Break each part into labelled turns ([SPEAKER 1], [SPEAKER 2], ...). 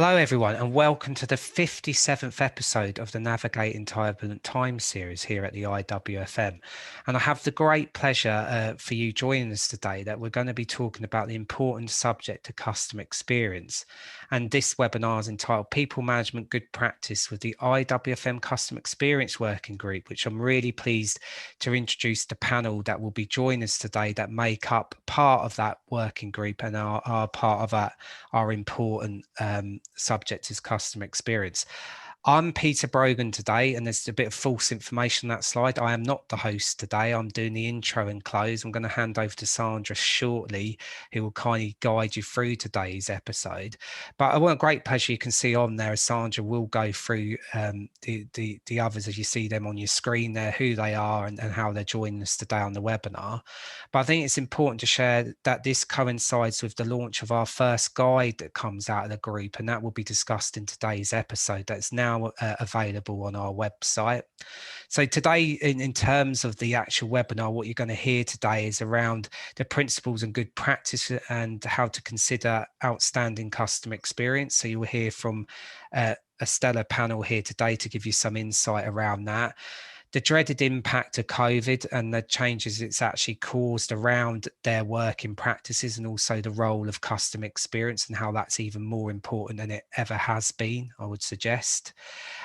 [SPEAKER 1] Hello, everyone, and welcome to the 57th episode of the Navigating Turbulent Times series here at the Iwfm. And I have the great pleasure for you joining us today that we're going to be talking about the important subject of customer experience. And this webinar is entitled People Management Good Practice with the Iwfm Customer Experience Working Group, which I'm really pleased to introduce the panel that will be joining us today that make up part of that working group and are part of our important subject is customer experience. I'm Peter Brogan today, and there's a bit of false information on that slide. I am not the host today. I'm doing the intro and close. I'm going to hand over to Sandra shortly, who will kindly guide you through today's episode. But I want a great pleasure you can see on there, as Sandra will go through the others as you see them on your screen there, who they are and how they're joining us today on the webinar. But I think it's important to share that this coincides with the launch of our first guide that comes out of the group, and that will be discussed in today's episode that's now available on our website. So today, in terms of the actual webinar, what you're going to hear today is around the principles and good practice and how to consider outstanding customer experience. So you will hear from a stellar panel here today to give you some insight around that. The dreaded impact of COVID and the changes it's actually caused around their working practices, and also the role of customer experience and how that's even more important than it ever has been, I would suggest.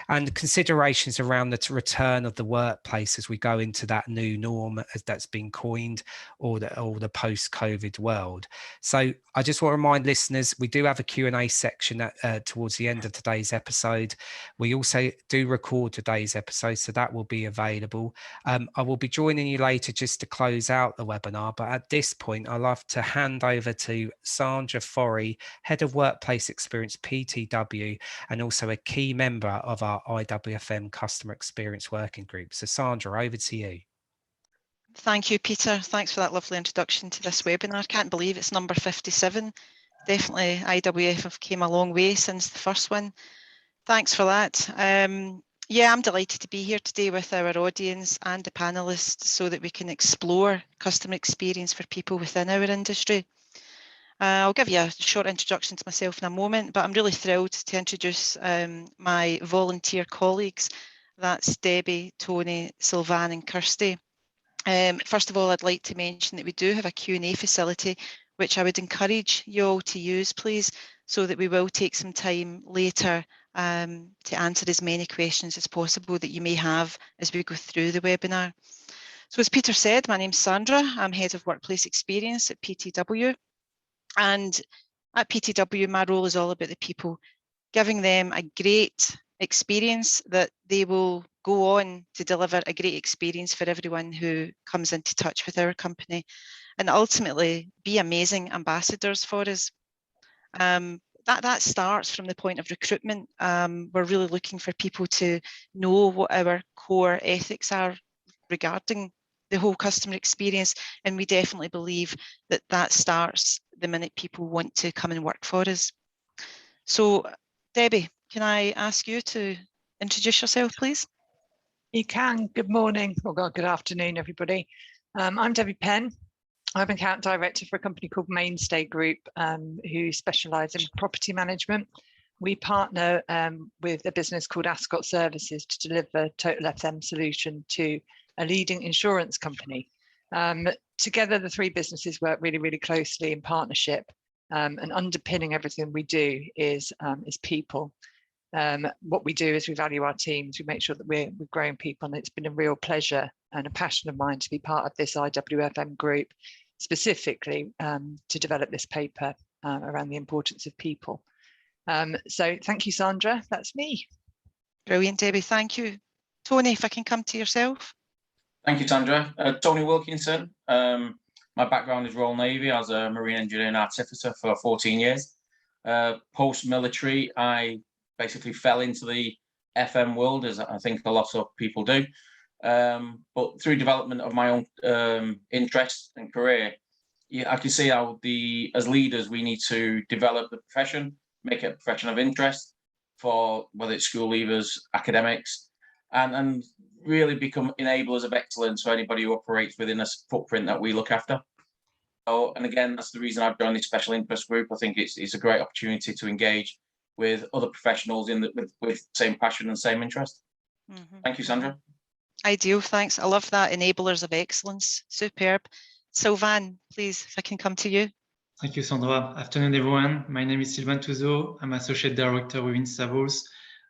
[SPEAKER 1] And considerations around the return of the workplace as we go into that new norm as that's been coined, or the post-COVID world. So I just want to remind listeners, we do have a Q&A section towards the end of today's episode. We also do record today's episode, so that will be available. I will be joining you later just to close out the webinar, but at this point, I'd love to hand over to Sandra Forry, Head of Workplace Experience PTW, and also a key member of our Iwfm Customer Experience Working Group. So Sandra, over to you.
[SPEAKER 2] Thank you, Peter. Thanks for that lovely introduction to this webinar. I can't believe it's number 57. Definitely IWF have came a long way since the first one. Thanks for that. Yeah, I'm delighted to be here today with our audience and the panelists so that we can explore customer experience for people within our industry. I'll give you a short introduction to myself in a moment, but I'm really thrilled to introduce my volunteer colleagues. That's Debbie, Tony, Sylvan and Kirsty. First of all, I'd like to mention that we do have a Q&A facility, which I would encourage you all to use, please, so that we will take some time later to answer as many questions as possible that you may have as we go through the webinar. So as Peter said, my name's Sandra. I'm Head of Workplace Experience at PTW. And at PTW, my role is all about the people, giving them a great experience that they will go on to deliver a great experience for everyone who comes into touch with our company, and ultimately be amazing ambassadors for us. That starts from the point of recruitment. We're really looking for people to know what our core ethics are regarding the whole customer experience, and we definitely believe that that starts the minute people want to come and work for us. So Debbie, can I ask you to introduce yourself, please?
[SPEAKER 3] You can. Good morning, or good afternoon, everybody. I'm Debbie Penn. I'm account director for a company called Mainstay Group, who specialise in property management. We partner with a business called Ascot Services to deliver Total FM solution to a leading insurance company. Together, the three businesses work really, really closely in partnership, and underpinning everything we do is people. What we do is we value our teams. We make sure that we're growing people, and it's been a real pleasure and a passion of mine to be part of this Iwfm group, specifically to develop this paper around the importance of people. So thank you, Sandra. That's me.
[SPEAKER 2] Brilliant, Debbie. Thank you. Tony, if I can come to yourself.
[SPEAKER 4] Thank you, Sandra. Tony Wilkinson. My background is Royal Navy. I was a marine engineer and artificer for 14 years. Post-military, I basically fell into the FM world, as I think a lot of people do. But through development of my own interests and career, I can see how as leaders, we need to develop the profession, make it a profession of interest for whether it's school leavers, academics, and really become enablers of excellence for anybody who operates within a footprint that we look after. And again, that's the reason I've joined this special interest group. I think it's a great opportunity to engage with other professionals with same passion and same interest. Thank you, Sandra.
[SPEAKER 2] Ideal, thanks. I love that, enablers of excellence. Superb. Sylvain, please, if I can come to you.
[SPEAKER 5] Thank you, Sandra. Afternoon, everyone. My name is Sylvain Touzeau. I'm Associate Director within Savills.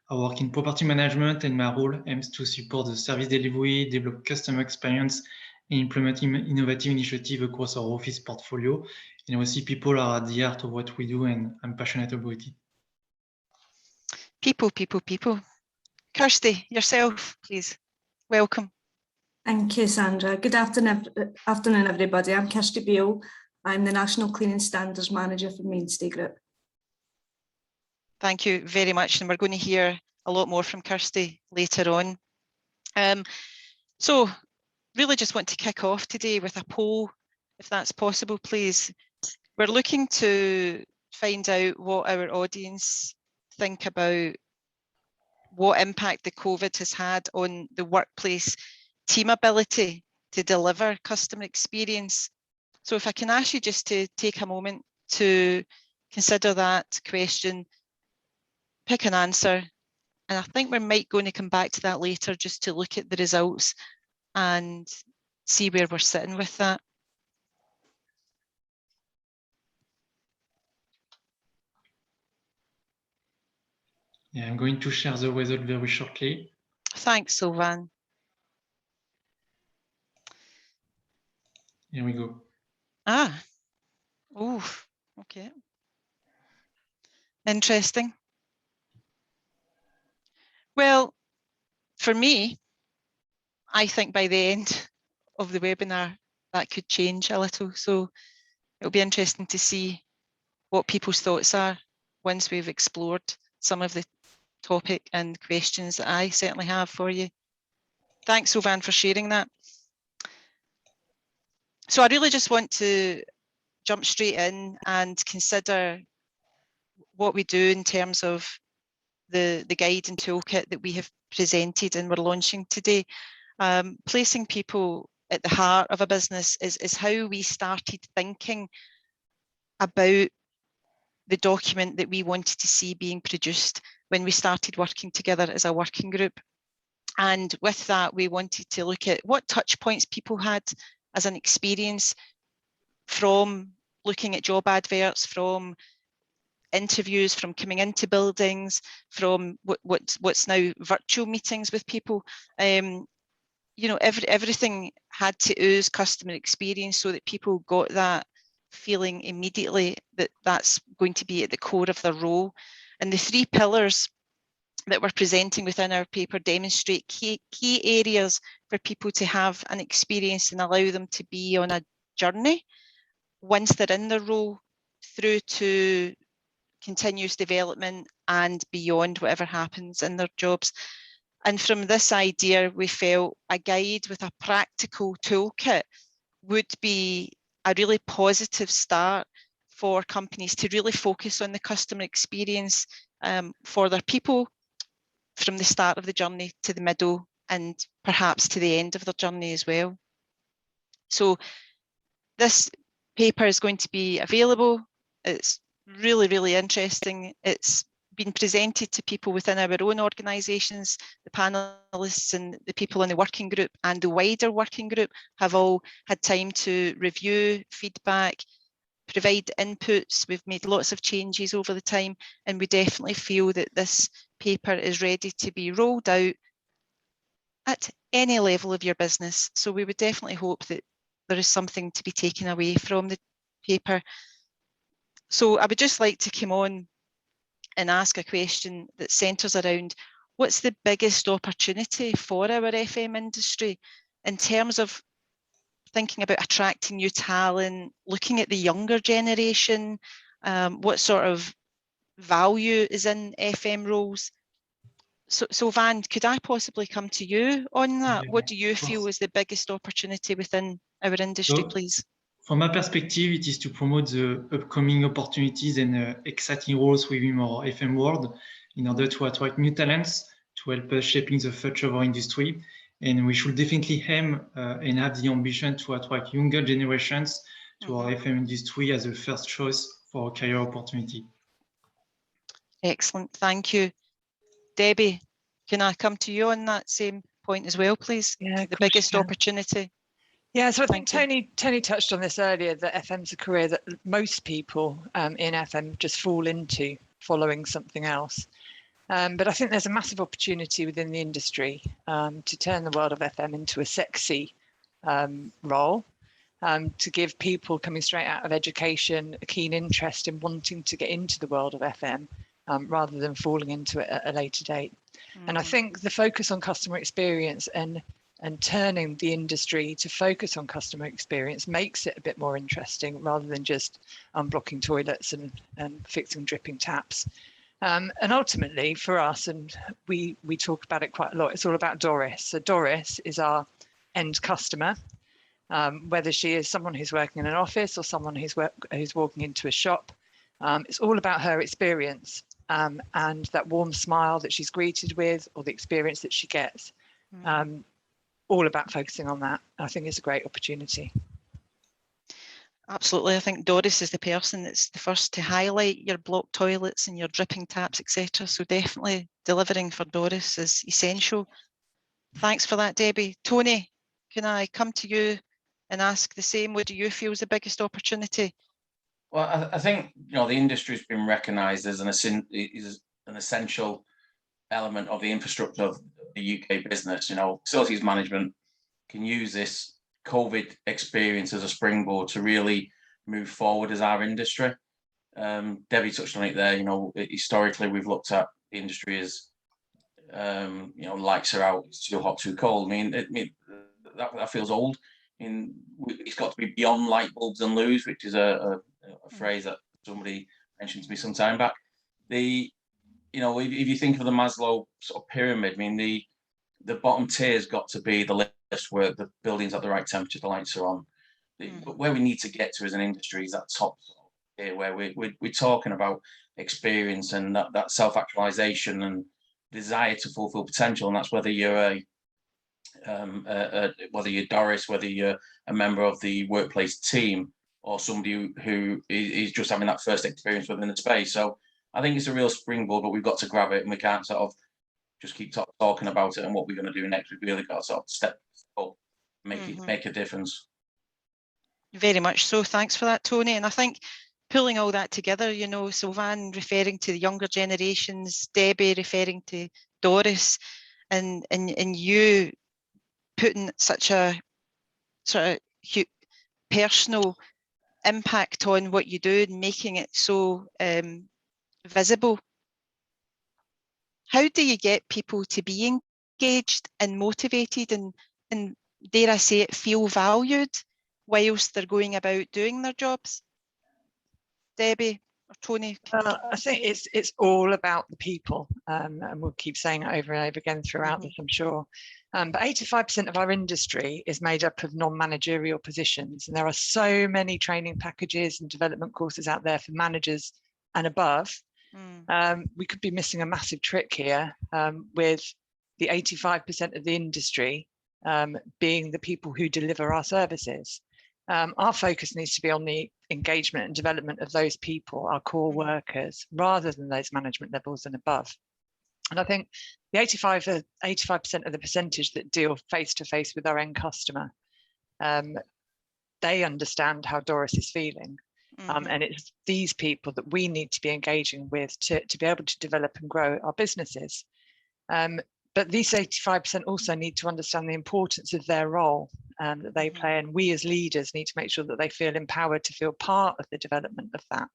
[SPEAKER 5] I work in property management, and my role aims to support the service delivery, develop customer experience, and implementing innovative initiatives across our office portfolio. And we see people are at the heart of what we do, and I'm passionate about it.
[SPEAKER 2] People, people, people. Kirsty, yourself, please. Welcome.
[SPEAKER 6] Thank you, Sandra. Good afternoon, everybody. I'm Kirsty Beale. I'm the National Cleaning Standards Manager for Mainstay Group.
[SPEAKER 2] Thank you very much. And we're going to hear a lot more from Kirsty later on. So really just want to kick off today with a poll, if that's possible, please. We're looking to find out what our audience think about what impact the COVID has had on the workplace team ability to deliver customer experience. So if I can ask you just to take a moment to consider that question, pick an answer, and I think we might going to come back to that later just to look at the results and see where we're sitting with that.
[SPEAKER 5] Yeah, I'm going to share the result very shortly.
[SPEAKER 2] Thanks, Sylvain.
[SPEAKER 5] Here we go.
[SPEAKER 2] Ah, oh, okay. Interesting. Well, for me, I think by the end of the webinar, that could change a little. So it'll be interesting to see what people's thoughts are once we've explored some of the topic and questions that I certainly have for you. Thanks, Sylvain, for sharing that. So I really just want to jump straight in and consider what we do in terms of the guide and toolkit that we have presented and we're launching today. Placing people at the heart of a business is how we started thinking about the document that we wanted to see being produced when we started working together as a working group. And with that, we wanted to look at what touch points people had as an experience from looking at job adverts, from interviews, from coming into buildings, from what's now virtual meetings with people. You know, everything had to ooze customer experience so that people got that feeling immediately that that's going to be at the core of their role. And the 3 pillars that we're presenting within our paper demonstrate key areas for people to have an experience and allow them to be on a journey once they're in their role through to continuous development and beyond whatever happens in their jobs. And from this idea, we felt a guide with a practical toolkit would be a really positive start for companies to really focus on the customer experience for their people from the start of the journey to the middle and perhaps to the end of their journey as well. So this paper is going to be available. It's really, really interesting. It's been presented to people within our own organisations. The panellists and the people in the working group and the wider working group have all had time to review feedback, provide inputs. We've made lots of changes over the time, and we definitely feel that this paper is ready to be rolled out at any level of your business. So we would definitely hope that there is something to be taken away from the paper. So I would just like to come on and ask a question that centres around what's the biggest opportunity for our FM industry in terms of thinking about attracting new talent, looking at the younger generation, what sort of value is in FM roles. So Van, could I possibly come to you on that?
[SPEAKER 5] Yeah,
[SPEAKER 2] what do you feel is the biggest opportunity within our industry, please?
[SPEAKER 5] From my perspective, it is to promote the upcoming opportunities and exciting roles within our FM world in order to attract new talents, to help us shaping the future of our industry. And we should definitely aim and have the ambition to attract younger generations to our FM industry as a first choice for a career opportunity.
[SPEAKER 2] Excellent, thank you. Debbie, can I come to you on that same point as well, please?
[SPEAKER 3] Yeah,
[SPEAKER 2] the biggest opportunity.
[SPEAKER 3] Yeah, so I think
[SPEAKER 2] Thank
[SPEAKER 3] Tony touched on this earlier, that FM's a career that most people in FM just fall into following something else. But I think there's a massive opportunity within the industry to turn the world of FM into a sexy role, to give people coming straight out of education a keen interest in wanting to get into the world of FM rather than falling into it at a later date. And I think the focus on customer experience and turning the industry to focus on customer experience makes it a bit more interesting rather than just unblocking toilets and fixing dripping taps. And ultimately for us, and we talk about it quite a lot, it's all about Doris. So Doris is our end customer, whether she is someone who's working in an office or someone who's walking into a shop. It's all about her experience and that warm smile that she's greeted with, or the experience that she gets. All about focusing on that. I think it's a great opportunity.
[SPEAKER 2] Absolutely. I think Doris is the person that's the first to highlight your blocked toilets and your dripping taps, etc. So definitely delivering for Doris is essential. Thanks for that, Debbie. Tony, can I come to you and ask the same? What do you feel is the biggest opportunity?
[SPEAKER 4] Well, I think, you know, the industry's been recognised as an essential element of the infrastructure of the UK business. You know, facilities management can use this COVID experience as a springboard to really move forward as our industry. Debbie touched on it there. You know, historically we've looked at the industry as, you know, lights are out, it's too hot, too cold. I mean, that feels old. I mean, it's got to be beyond light bulbs and loos, which is a phrase that somebody mentioned to me some time back. You know, if you think of the Maslow sort of pyramid, I mean, the bottom tier's got to be the list where the building's at the right temperature, the lights are on. But where we need to get to as an industry is that top tier where we're talking about experience and that self-actualization and desire to fulfill potential. And that's whether you're whether you're Doris, whether you're a member of the workplace team, or somebody who is just having that first experience within the space. So I think it's a real springboard, but we've got to grab it, and we can't sort of just keep talking about it and what we're going to do next. We've really got to sort of step up, make a difference.
[SPEAKER 2] Very much so. Thanks for that, Tony. And I think pulling all that together, you know, Sylvain referring to the younger generations, Debbie referring to Doris, and you putting such a sort of personal impact on what you do and making it so visible. How do you get people to be engaged and motivated and dare I say it, feel valued whilst they're going about doing their jobs? Debbie or Tony?
[SPEAKER 3] I think it's all about the people, and we'll keep saying it over and over again throughout this, I'm sure. But 85% of our industry is made up of non-managerial positions, and there are so many training packages and development courses out there for managers and above. We could be missing a massive trick here with the 85% of the industry being the people who deliver our services. Our focus needs to be on the engagement and development of those people, our core workers, rather than those management levels and above. And I think the 85% of the percentage that deal face-to-face with our end customer, they understand how Doris is feeling. And it's these people that we need to be engaging with to be able to develop and grow our businesses. But these 85% also need to understand the importance of their role that they play. And we as leaders need to make sure that they feel empowered to feel part of the development of that.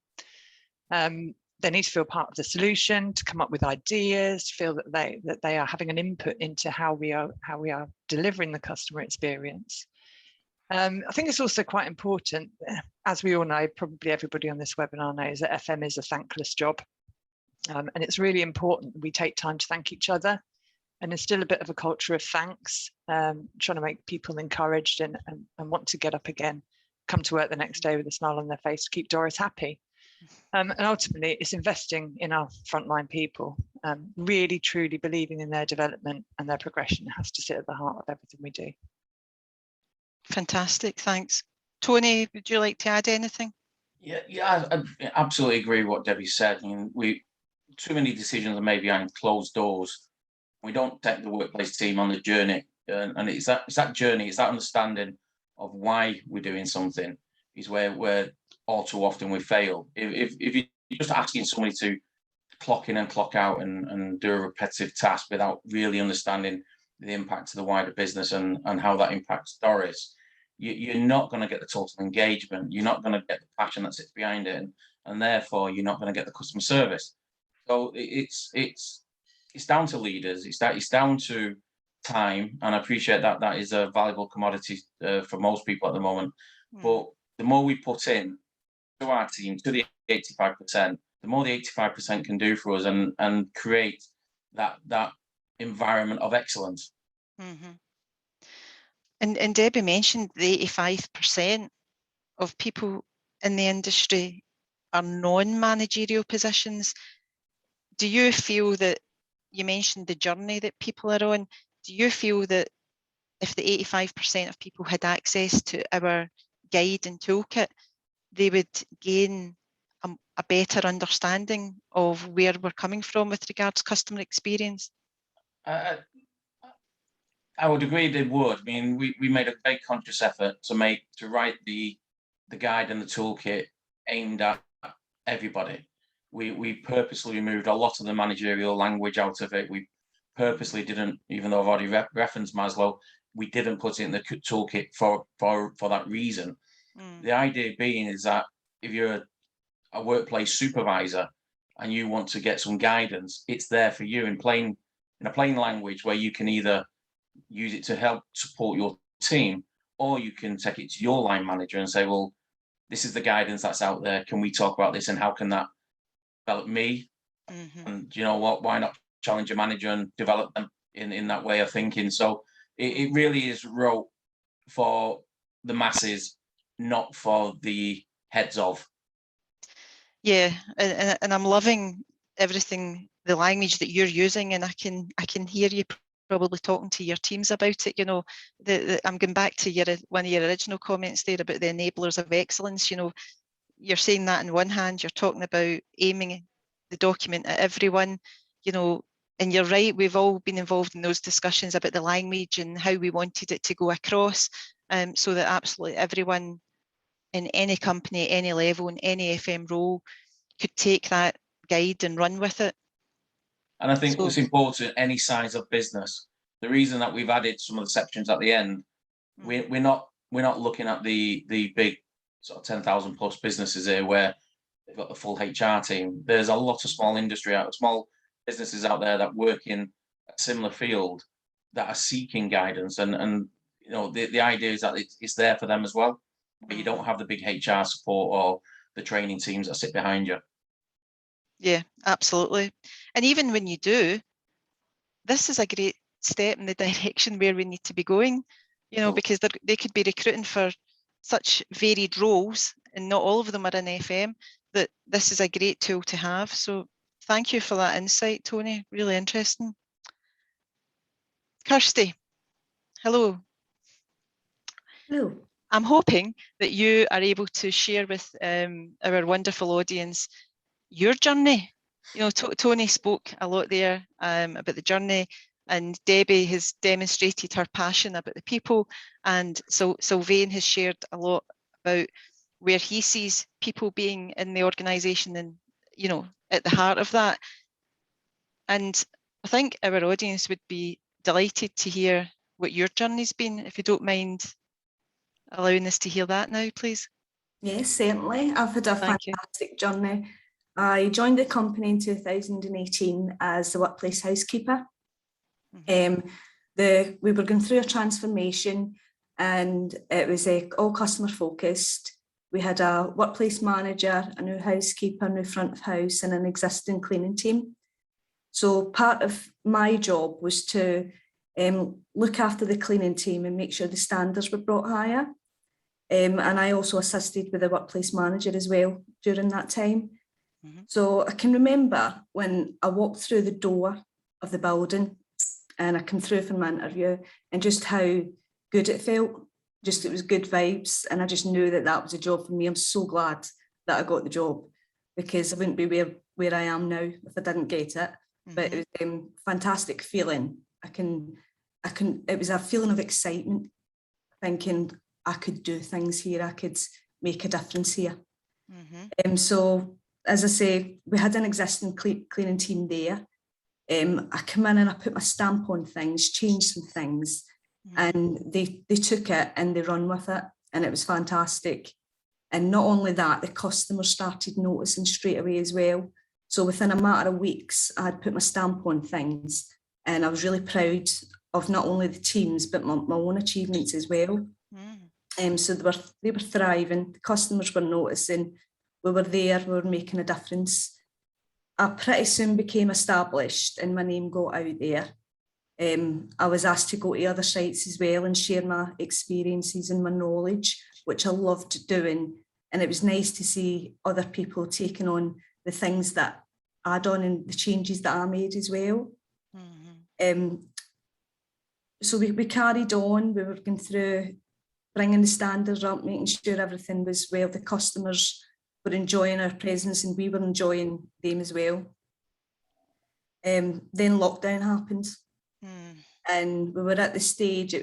[SPEAKER 3] They need to feel part of the solution, to come up with ideas, to feel that they are having an input into how we are delivering the customer experience. I think it's also quite important, as we all know, probably everybody on this webinar knows, that FM is a thankless job. And it's really important that we take time to thank each other and instill a bit of a culture of thanks, trying to make people encouraged and want to get up again, come to work the next day with a smile on their face to keep Doris happy. And ultimately, it's investing in our frontline people, really truly believing in their development, and their progression has to sit at the heart of everything we do.
[SPEAKER 2] Fantastic, thanks. Tony, would you like to add anything?
[SPEAKER 4] Yeah, I absolutely agree with what Debbie said. I mean, too many decisions are made behind closed doors. We don't take the workplace team on the journey, and it's that journey, it's that understanding of why we're doing something is where all too often we fail. If you're just asking somebody to clock in and clock out and do a repetitive task without really understanding the impact to the wider business and how that impacts Doris, you're not going to get the total engagement. You're not going to get the passion that sits behind it, and therefore you're not going to get the customer service. So it's down to leaders. It's down to time, and I appreciate that is a valuable commodity for most people at the moment. But the more we put in to our team, to the 85%, the more the 85% can do for us and create that environment of excellence.
[SPEAKER 2] Mm-hmm. And Debbie mentioned the 85% of people in the industry are non-managerial positions. Do you feel that, you mentioned the journey that people are on, do you feel that if the 85% of people had access to our guide and toolkit, they would gain a better understanding of where we're coming from with regards to customer experience?
[SPEAKER 4] I would agree they would. I mean, we made a very conscious effort to write the guide and the toolkit aimed at everybody. We purposely removed a lot of the managerial language out of it. We purposely didn't, even though I've already referenced Maslow, we didn't put it in the toolkit for that reason. The idea being is that if you're a workplace supervisor and you want to get some guidance, it's there for you in a plain language where you can either use it to help support your team, or you can take it to your line manager and say, well, this is the guidance that's out there. Can we talk about this, and how can that develop me? And you know what, why not challenge a manager and develop them in that way of thinking? So it really is wrote for the masses, not for the heads of.
[SPEAKER 2] Yeah, and I'm loving everything, the language that you're using, and I can hear you probably talking to your teams about it. You know, I'm going back to one of your original comments there about the enablers of excellence. You know, you're saying that on one hand, you're talking about aiming the document at everyone, you know, and you're right, we've all been involved in those discussions about the language and how we wanted it to go across, so that absolutely everyone in any company, any level, in any FM role could take that guide and run with it.
[SPEAKER 4] And I think it's important, any size of business. The reason that we've added some of the sections at the end, we're not looking at the big sort of 10,000 plus businesses here where they've got the full HR team. There's a lot of small businesses out there that work in a similar field that are seeking guidance, and you know, the idea is that it's there for them as well. But you don't have the big HR support or the training teams that sit behind you.
[SPEAKER 2] Yeah, absolutely. And even when you do, this is a great step in the direction where we need to be going, you know, because they could be recruiting for such varied roles, and not all of them are in FM, that this is a great tool to have. So thank you for that insight, Tony. Really interesting. Kirsty, hello.
[SPEAKER 6] Hello.
[SPEAKER 2] I'm hoping that you are able to share with our wonderful audience your journey. You know, Tony spoke a lot there about the journey, and Debbie has demonstrated her passion about the people, and so Sylvain has shared a lot about where he sees people being in the organisation and, you know, at the heart of that. And I think our audience would be delighted to hear what your journey's been, if you don't mind allowing us to hear that now, please.
[SPEAKER 6] Yes, certainly. I've had a fantastic journey. I joined the company in 2018 as the workplace housekeeper. We were going through a transformation, and it was all customer focused. We had a workplace manager, a new housekeeper, a new front of house, and an existing cleaning team. So part of my job was to look after the cleaning team and make sure the standards were brought higher. And I also assisted with the workplace manager as well during that time. So I can remember when I walked through the door of the building and I came through for my interview, and just how good it felt. It was good vibes, and I just knew that was a job for me. I'm so glad that I got the job. because I wouldn't be where I am now if I didn't get it. But it was a fantastic feeling. It was a feeling of excitement, thinking I could do things here, I could make a difference here. So, as I say, we had an existing cleaning team there. I come in and I put my stamp on things, changed some things, and they took it and they run with it, and it was fantastic. And not only that, the customers started noticing straight away as well. So within a matter of weeks, I had put my stamp on things, and I was really proud of not only the teams, but my own achievements as well. So they were thriving, the customers were noticing, we were there, we were making a difference. I pretty soon became established and my name got out there. I was asked to go to other sites as well and share my experiences and my knowledge, which I loved doing. And it was nice to see other people taking on the things that I'd done and the changes that I made as well. So we carried on, we were going through bringing the standards up, making sure everything was well, the customers were enjoying our presence and we were enjoying them as well. Then lockdown happened. And we were at the stage, we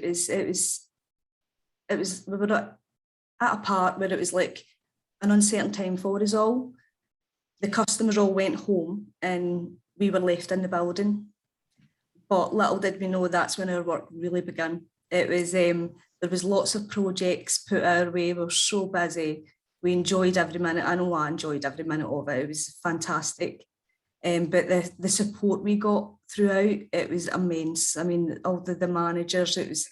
[SPEAKER 6] were at a part where it was like an uncertain time for us all. The customers all went home and we were left in the building. But little did we know that's when our work really began. It was there was lots of projects put our way. We were so busy. We enjoyed every minute. I know I enjoyed every minute of it. It was fantastic. But the support we got throughout, it was immense. I mean, all the managers, it was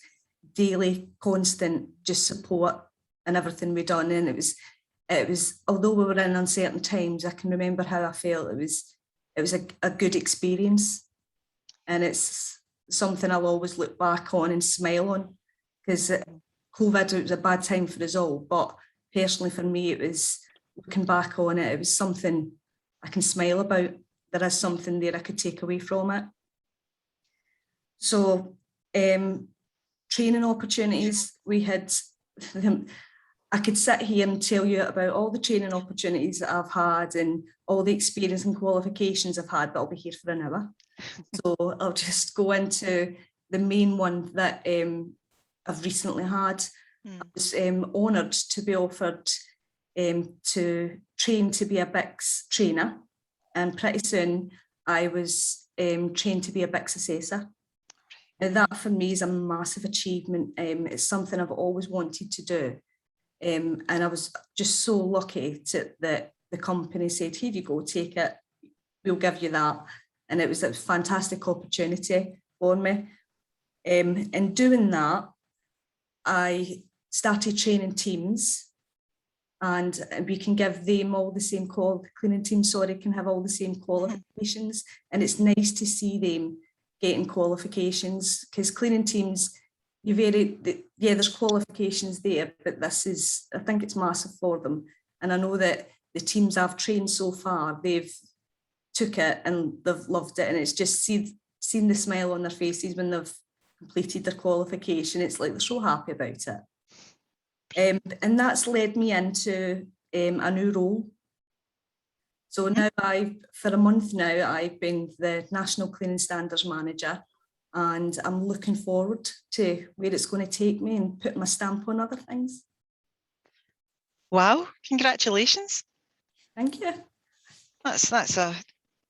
[SPEAKER 6] daily, constant, just support and everything we done. And it was, although we were in uncertain times, I can remember how I felt. It was a good experience. And it's something I'll always look back on and smile on, because COVID, it was a bad time for us all. But personally for me, it was, looking back on it, it was something I can smile about. There is something there I could take away from it. So training opportunities, we had, I could sit here and tell you about all the training opportunities that I've had and all the experience and qualifications I've had, but I'll be here for an hour. So I'll just go into the main one that I've recently had. I was honoured to be offered to train to be a BICS trainer, and pretty soon I was trained to be a BICS assessor. And that for me is a massive achievement. It's something I've always wanted to do. And I was just so lucky that the company said, here you go, take it, we'll give you that. And it was a fantastic opportunity for me. In doing that, I started training teams, and we can give them all the same cleaning teams, sorry, can have all the same qualifications. And it's nice to see them getting qualifications, because cleaning teams, there's qualifications there, but this is, I think it's massive for them. And I know that the teams I've trained so far, they've took it and they've loved it. And it's just seen the smile on their faces when they've completed their qualification. It's like they're so happy about it. And that's led me into a new role. So now for a month now, I've been the National Cleaning Standards Manager, and I'm looking forward to where it's going to take me and put my stamp on other things.
[SPEAKER 2] Wow, congratulations.
[SPEAKER 6] Thank you.
[SPEAKER 2] That's a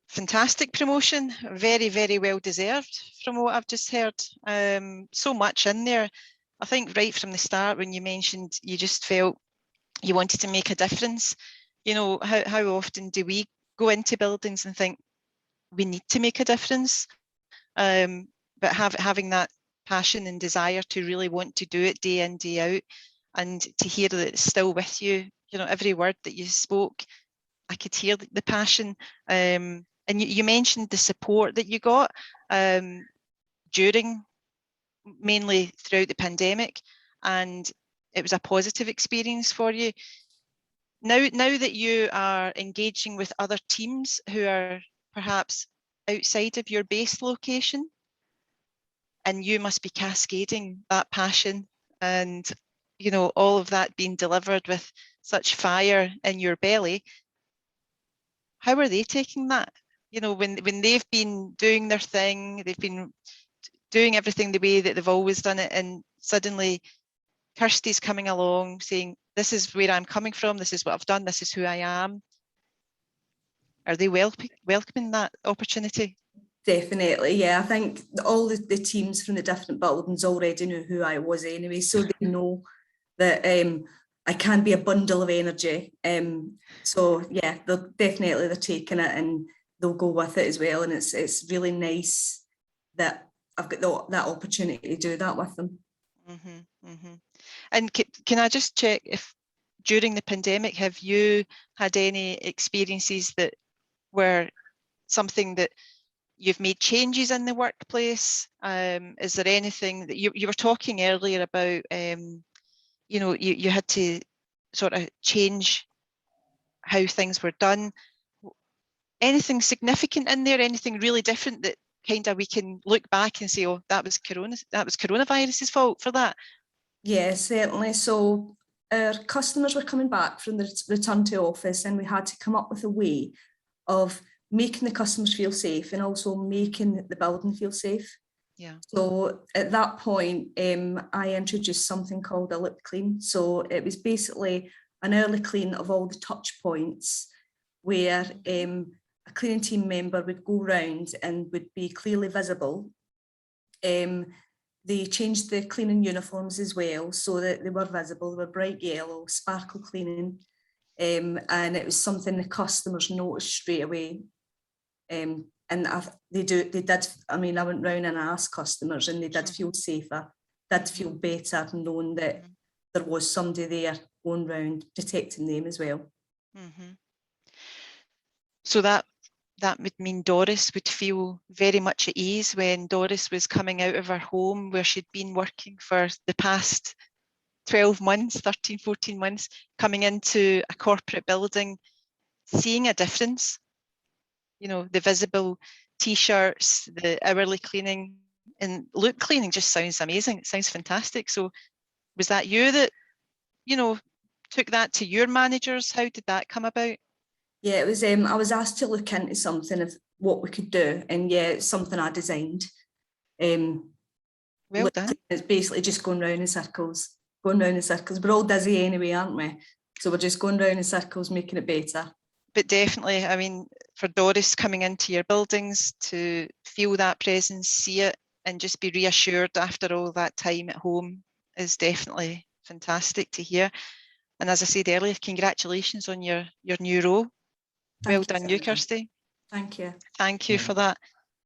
[SPEAKER 2] fantastic promotion, very, very well deserved from what I've just heard. So much in there. I think right from the start when you mentioned you just felt you wanted to make a difference, you know, how often do we go into buildings and think we need to make a difference? But having that passion and desire to really want to do it day in, day out, and to hear that it's still with you, you know, every word that you spoke, I could hear the passion. And you mentioned the support that you got during, mainly throughout the pandemic, and it was a positive experience for you. Now that you are engaging with other teams who are perhaps outside of your base location, and you must be cascading that passion and, you know, all of that being delivered with such fire in your belly, how are they taking that? You know, when they've been doing their thing, they've been doing everything the way that they've always done it, and suddenly Kirsty's coming along saying, this is where I'm coming from, this is what I've done, this is who I am. Are they welcoming that opportunity?
[SPEAKER 6] Definitely, yeah. I think all the teams from the different buildings already knew who I was anyway, so they know that I can be a bundle of energy. So yeah, they're taking it and they'll go with it as well. And it's really nice that I've got that opportunity to do that with them.
[SPEAKER 2] Mm-hmm, mm-hmm. And can I just check if during the pandemic, have you had any experiences that were something that you've made changes in the workplace? Is there anything that you were talking earlier about, you know, you had to sort of change how things were done. Anything significant in there? Anything really different that kind of we can look back and say, oh, that was coronavirus's fault for that?
[SPEAKER 6] Yeah, certainly. So our customers were coming back from the return to office, and we had to come up with a way of making the customers feel safe and also making the building feel safe.
[SPEAKER 2] Yeah.
[SPEAKER 6] So at that point, I introduced something called a loop clean. So it was basically an early clean of all the touch points where a cleaning team member would go round and would be clearly visible. They changed the cleaning uniforms as well so that they were visible. They were bright yellow, sparkle cleaning, and it was something the customers noticed straight away. And they did. I mean, I went round and asked customers, and they did feel safer, did feel better, knowing that there was somebody there going round protecting them as well.
[SPEAKER 2] So that would mean Doris would feel very much at ease when Doris was coming out of her home where she'd been working for the past 12 months, 13, 14 months, coming into a corporate building, seeing a difference. You know, the visible t-shirts, the hourly cleaning, and loop cleaning just sounds amazing. It sounds fantastic. So was that you that, you know, took that to your managers? How did that come about?
[SPEAKER 6] Yeah, it was. I was asked to look into something of what we could do, and yeah, it's something I designed.
[SPEAKER 2] Well done.
[SPEAKER 6] It's basically just going round in circles. We're all dizzy anyway, aren't we? So we're just going round in circles, making it better.
[SPEAKER 2] But definitely, I mean, for Doris coming into your buildings to feel that presence, see it, and just be reassured after all that time at home is definitely fantastic to hear. And as I said earlier, congratulations on your new role. Well done, you, Kirsty.
[SPEAKER 6] Thank you.
[SPEAKER 2] Thank you for that.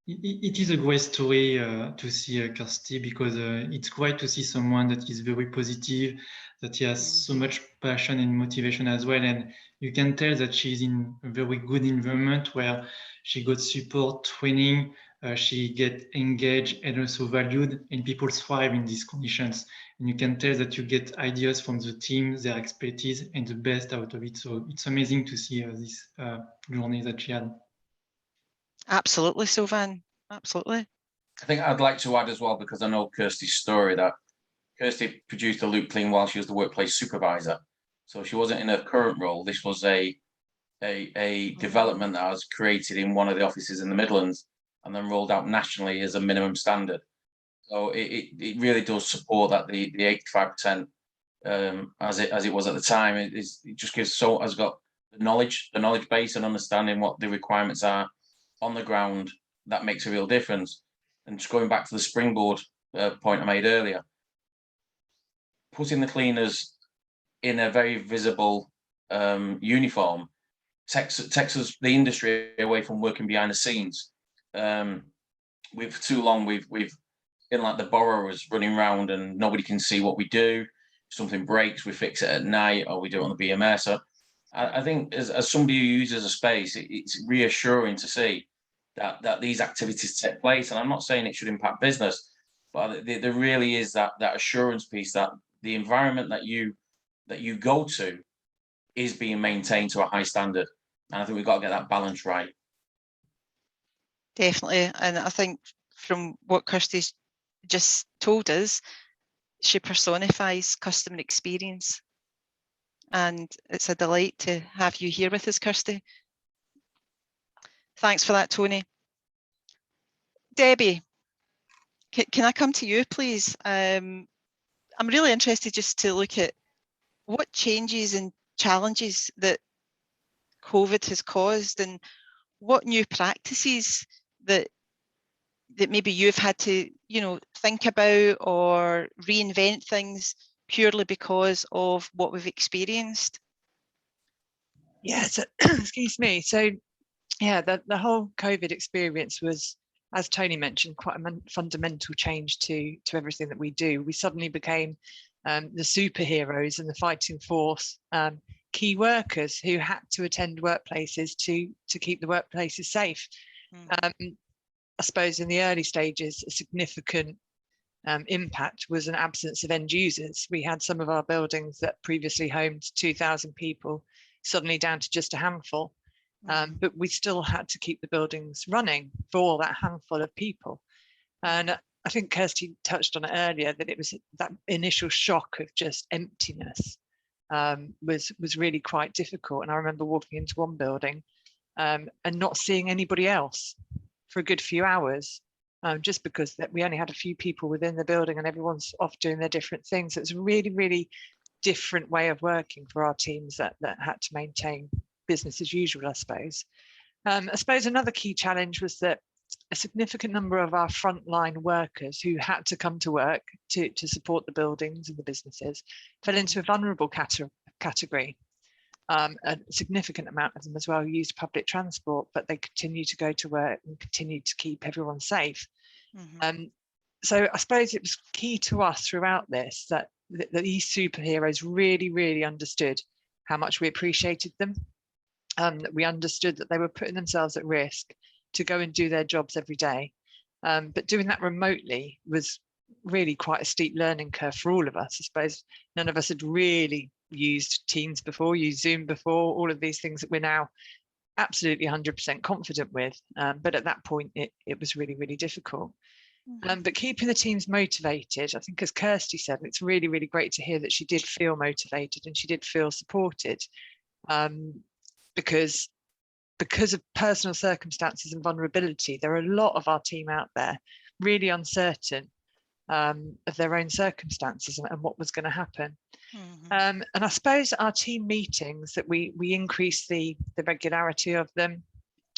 [SPEAKER 5] It is a great story to see Kirsty, because it's great to see someone that is very positive, that he has so much passion and motivation as well. And you can tell that she's in a very good environment where she got support, training, she get engaged and also valued, and people thrive in these conditions. And you can tell that you get ideas from the team, their expertise, and the best out of it. So it's amazing to see this journey that she had.
[SPEAKER 2] Absolutely, Sylvan. Absolutely.
[SPEAKER 4] I think I'd like to add as well, because I know Kirsty's story, that Kirsty produced a loop clean while she was the workplace supervisor. So she wasn't in her current role. This was a development that was created in one of the offices in the Midlands and then rolled out nationally as a minimum standard. So it really does support that the 85%, as it was at the time, it just has got the knowledge base and understanding what the requirements are on the ground. That makes a real difference. And just going back to the springboard point I made earlier, putting the cleaners in a very visible uniform takes us, the industry, away from working behind the scenes. For too long we've been like the borrowers running around and nobody can see what we do. If something breaks, we fix it at night, or we do it on the BMS. So I think as somebody who uses a space, it's reassuring to see that these activities take place. And I'm not saying it should impact business, but there really is that assurance piece that the environment that you go to is being maintained to a high standard. And I think we've got to get that balance right.
[SPEAKER 2] Definitely. And I think from what Kirsty's just told us, she personifies customer experience. And it's a delight to have you here with us, Kirsty. Thanks for that, Tony. Debbie, can I come to you, please? I'm really interested just to look at what changes and challenges that COVID has caused, and what new practices that maybe you've had to, think about or reinvent things purely because of what we've experienced.
[SPEAKER 3] Yes, excuse me. So, yeah, the whole COVID experience was, as Tony mentioned, quite a fundamental change to everything that we do. We suddenly became the superheroes and the fighting force, key workers who had to attend workplaces to keep the workplaces safe. I suppose in the early stages, a significant impact was an absence of end users. We had some of our buildings that previously homed 2,000 people suddenly down to just a handful, but we still had to keep the buildings running for that handful of people. And I think Kirsty touched on it earlier, that it was that initial shock of just emptiness was really quite difficult. And I remember walking into one building and not seeing anybody else for a good few hours, just because that we only had a few people within the building and everyone's off doing their different things. It was a really, really different way of working for our teams that had to maintain business as usual, I suppose. I suppose another key challenge was that a significant number of our frontline workers who had to come to work to support the buildings and the businesses fell into a vulnerable category. A significant amount of them as well used public transport, but they continued to go to work and continued to keep everyone safe. So I suppose it was key to us throughout this that these superheroes really, really understood how much we appreciated them. That we understood that they were putting themselves at risk to go and do their jobs every day. But doing that remotely was really quite a steep learning curve for all of us. I suppose none of us had really used Teams before, used Zoom before, all of these things that we're now absolutely 100% confident with. But at that point, it was really, really difficult. But keeping the teams motivated, I think as Kirsty said, it's really, really great to hear that she did feel motivated and she did feel supported, because of personal circumstances and vulnerability, there are a lot of our team out there really uncertain of their own circumstances and what was going to happen. And I suppose our team meetings, that we increased the regularity of them,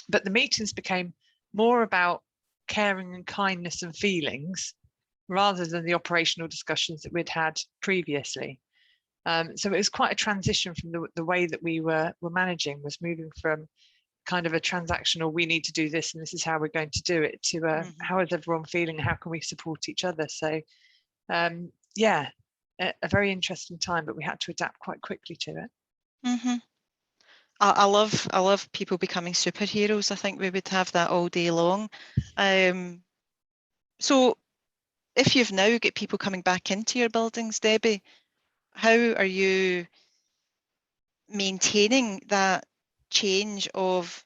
[SPEAKER 3] but the meetings became more about caring and kindness and feelings rather than the operational discussions that we'd had previously. So it was quite a transition from the way that we were managing, was moving from kind of a transactional, we need to do this and this is how we're going to do it, to how is everyone feeling, how can we support each other. So yeah, a very interesting time, but we had to adapt quite quickly to it.
[SPEAKER 2] I love people becoming superheroes. I think we would have that all day long. So if you've now got people coming back into your buildings, Debbie, how are you maintaining that change of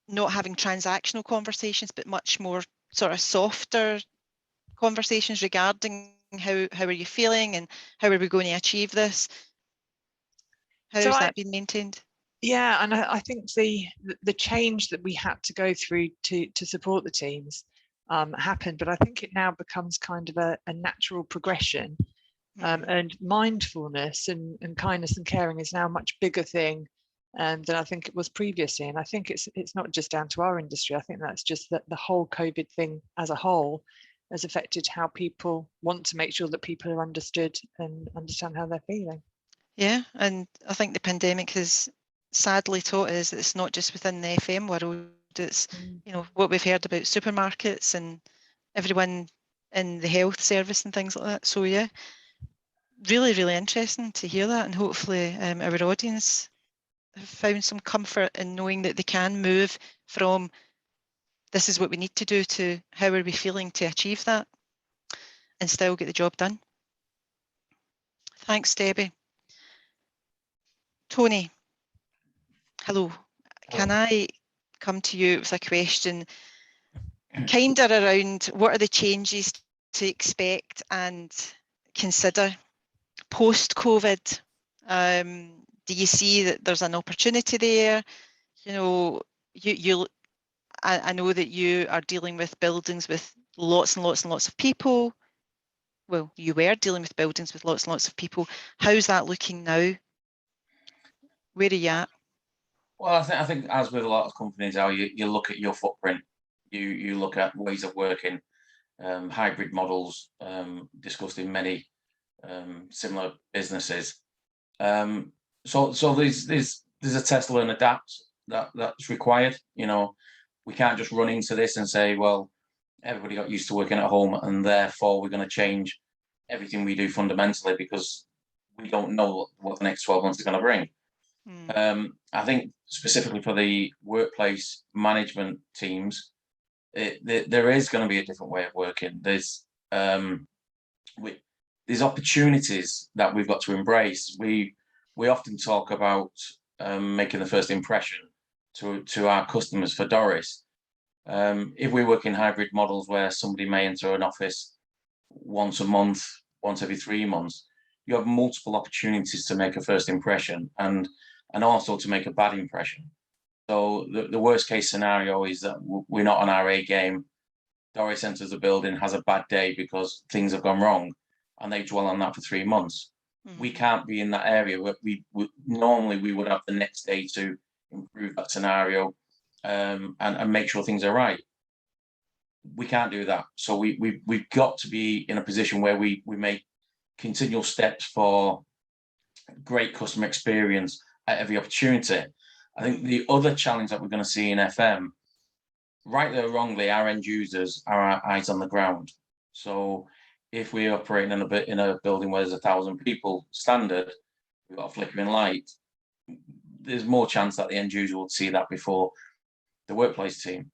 [SPEAKER 2] not having transactional conversations, but much more sort of softer conversations regarding how are you feeling and how are we going to achieve this? How's that been maintained?
[SPEAKER 3] Yeah, and I think the change that we had to go through to support the teams happened, but I think it now becomes kind of a natural progression. And mindfulness and kindness and caring is now a much bigger thing than I think it was previously. And I think it's not just down to our industry. I think that's just that the whole COVID thing as a whole has affected how people want to make sure that people are understood and understand how they're feeling.
[SPEAKER 2] Yeah, and I think the pandemic has sadly taught us that it's not just within the FM world. It's what we've heard about supermarkets and everyone in the health service and things like that. So yeah, really, really interesting to hear that, and hopefully our audience have found some comfort in knowing that they can move from this is what we need to do to how are we feeling to achieve that and still get the job done. Thanks, Debbie. Tony, hello. Can I come to you with a question kind of around what are the changes to expect and consider post-COVID? Do you see that there's an opportunity there? You I know that you are dealing with buildings with lots and lots and lots of people. Well, you were dealing with buildings with lots and lots of people. How's that looking now? Where are you at?
[SPEAKER 4] Well, I think as with a lot of companies, how you look at your footprint, you look at ways of working, hybrid models discussed in many similar businesses. So there's a test, learn, adapt that's required. You know, we can't just run into this and say, well, everybody got used to working at home and therefore we're going to change everything we do fundamentally, because we don't know what the next 12 months is going to bring. I think specifically for the workplace management teams, there is going to be a different way of working. There's opportunities that we've got to embrace. We often talk about making the first impression to our customers for Doris. If we work in hybrid models where somebody may enter an office once a month, once every 3 months, you have multiple opportunities to make a first impression and also to make a bad impression. So the worst case scenario is that we're not on our A game. Doris enters the building, has a bad day because things have gone wrong, and they dwell on that for 3 months. We can't be in that area where we normally we would have the next day to improve that scenario and make sure things are right. We can't do that. So we've got to be in a position where we make continual steps for great customer experience at every opportunity. I think the other challenge that we're going to see in FM, rightly or wrongly, our end users are our eyes on the ground. So if we're operating in a building where there's 1,000 people standard, we've got a flickering light, there's more chance that the end user will see that before the workplace team.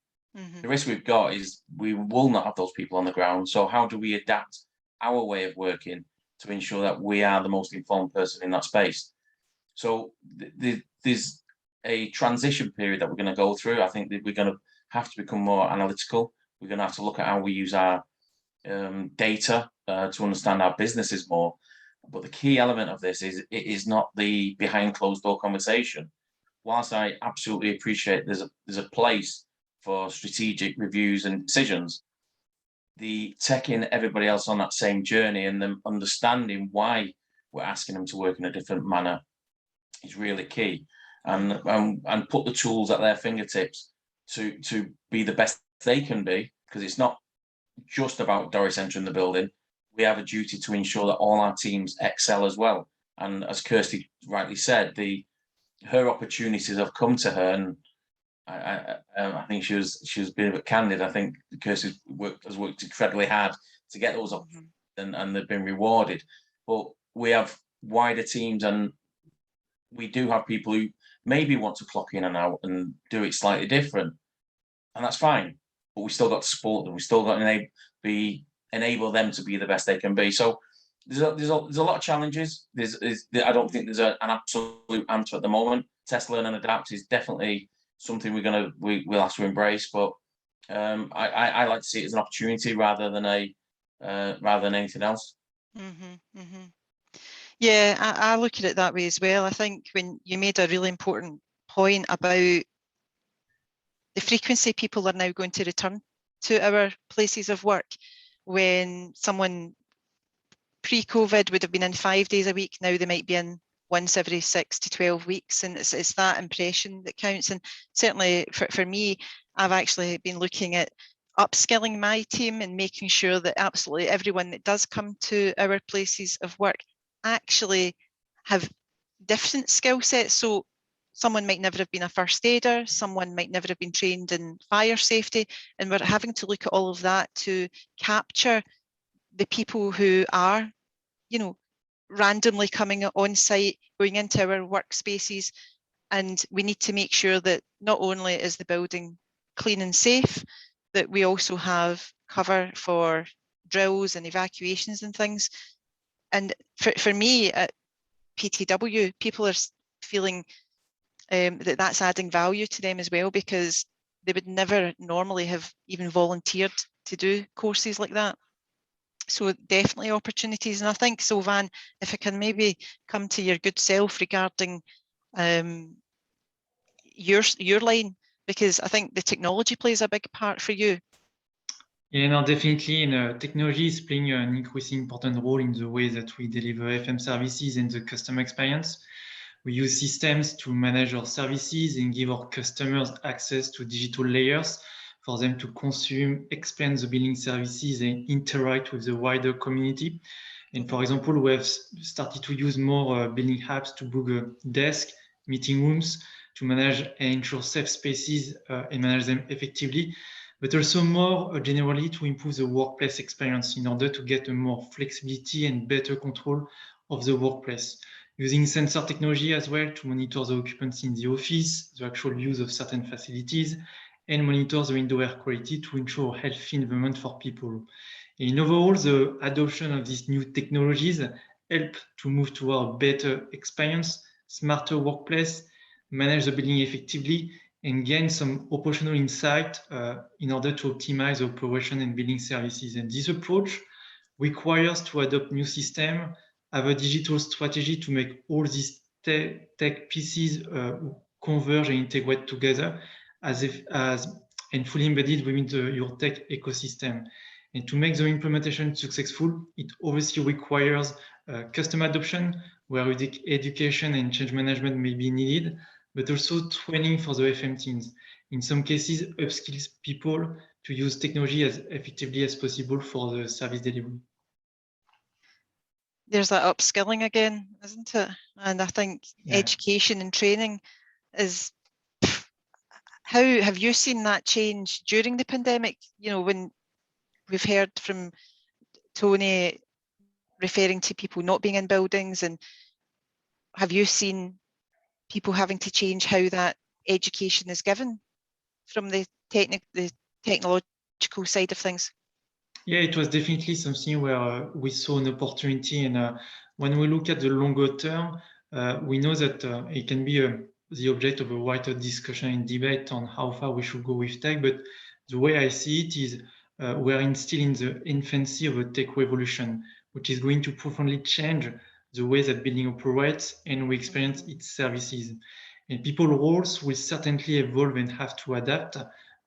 [SPEAKER 4] The risk we've got is we will not have those people on the ground. So how do we adapt our way of working to ensure that we are the most informed person in that space? So there's a transition period that we're going to go through. I think that we're going to have to become more analytical. We're going to have to look at how we use our data to understand our businesses more. But the key element of this is it is not the behind closed door conversation. Whilst I absolutely appreciate there's a place for strategic reviews and decisions, the taking everybody else on that same journey and them understanding why we're asking them to work in a different manner is really key, and put the tools at their fingertips to be the best they can be, because it's not just about Doris entering the building. We have a duty to ensure that all our teams excel as well. And as Kirsty rightly said, her opportunities have come to her, and I think she was being a bit candid. I think Kirsty has worked incredibly hard to get those up, and they've been rewarded. But we have wider teams, and we do have people who maybe want to clock in and out and do it slightly different, and that's fine. But we still got to support them. We still got to enable them to be the best they can be. So there's a lot of challenges. I don't think there's an absolute answer at the moment. Test, learn, and adapt is definitely something we'll have to embrace. But I like to see it as an opportunity rather than anything else.
[SPEAKER 2] Yeah, I look at it that way as well. I think when you made a really important point about the frequency people are now going to return to our places of work, when someone pre-COVID would have been in 5 days a week, now they might be in once every 6 to 12 weeks, and it's that impression that counts. And certainly for me, I've actually been looking at upskilling my team and making sure that absolutely everyone that does come to our places of work actually have different skill sets. So someone might never have been a first aider, someone might never have been trained in fire safety, and we're having to look at all of that to capture the people who are, randomly coming on site, going into our workspaces. And we need to make sure that not only is the building clean and safe, that we also have cover for drills and evacuations and things. And for me at PTW, people are feeling that that's adding value to them as well, because they would never normally have even volunteered to do courses like that. So definitely opportunities. And I think, so Van, if I can maybe come to your good self regarding your line, Because I think the technology plays a big part for you.
[SPEAKER 5] Yeah, no, definitely. And technology is playing an increasingly important role in the way that we deliver FM services and the customer experience. We use systems to manage our services and give our customers access to digital layers for them to consume, expand the billing services and interact with the wider community. And for example, we have started to use more billing apps to book a desk, meeting rooms, to manage and ensure safe spaces and manage them effectively, but also more generally to improve the workplace experience in order to get a more flexibility and better control of the workplace. Using sensor technology as well to monitor the occupancy in the office, the actual use of certain facilities, and monitor the indoor air quality to ensure a healthy environment for people. In overall, the adoption of these new technologies help to move toward a better experience, smarter workplace, manage the building effectively, and gain some operational insight in order to optimize the operation and building services. And this approach requires to adopt new system, have a digital strategy to make all these tech pieces converge and integrate together and fully embedded within your tech ecosystem. And to make the implementation successful, it obviously requires custom adoption, where education and change management may be needed, but also training for the FM teams. In some cases, upskill people to use technology as effectively as possible for the service delivery.
[SPEAKER 2] There's that upskilling again, isn't it? And I think education and training is, how have you seen that change during the pandemic? You know, when we've heard from Tony referring to people not being in buildings, and have you seen people having to change how that education is given from the technological side of things?
[SPEAKER 5] Yeah, it was definitely something where we saw an opportunity. And when we look at the longer term, we know that it can be the object of a wider discussion and debate on how far we should go with tech. But the way I see it is we're still in the infancy of a tech revolution, which is going to profoundly change the way that building operates and we experience its services. And people's roles will certainly evolve and have to adapt